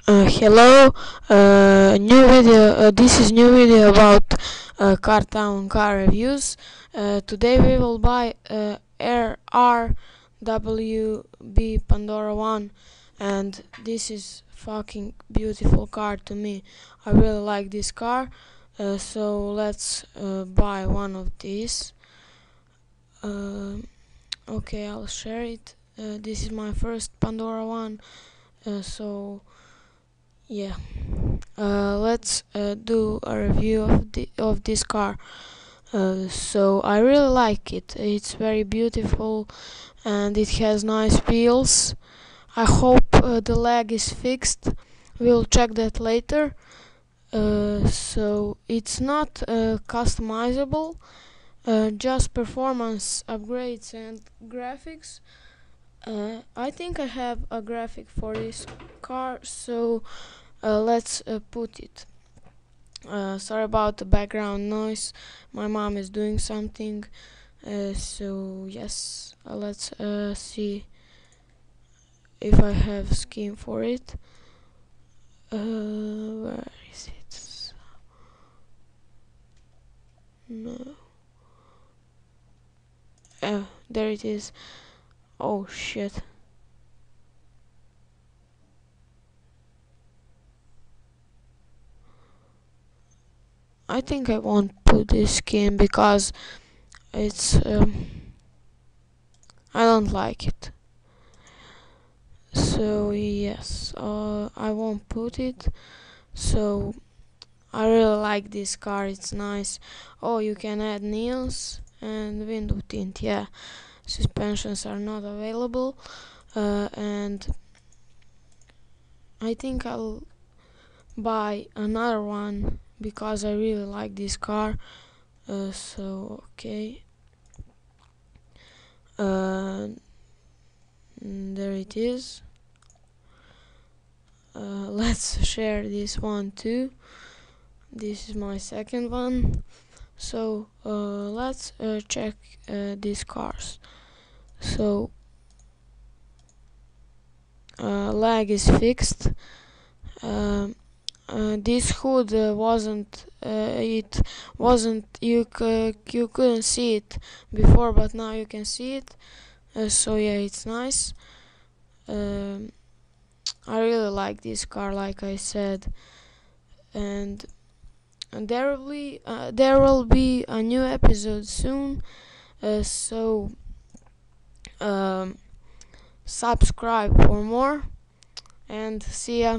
Hello, new video. This is new video about Car Town car reviews. Today we will buy RWB Pandora 1, and this is fucking beautiful car to me. I really like this car, so let's buy one of these. Okay, I'll share it. This is my first Pandora 1, so yeah. Let's do a review of this car. So I really like it. It's very beautiful and it has nice wheels. I hope the lag is fixed. We'll check that later. So it's not customizable, just performance upgrades and graphics. I think I have a graphic for this car, so let's put it. Sorry about the background noise. My mom is doing something. So yes, let's see if I have scheme for it. Where is it? No. There it is. Oh shit. I think I won't put this scheme because it's I don't like it. So yes, I won't put it. So I really like this car, it's nice. Oh, you can add neons and window tint, yeah. Suspensions are not available, and I think I'll buy another one because I really like this car. So okay, there it is. Let's share this one too. This is my second one. So let's check these cars. So lag is fixed. This hood wasn't you couldn't see it before, but now you can see it. So yeah, it's nice. I really like this car, like I said, and there will be a new episode soon. So subscribe for more, and see ya.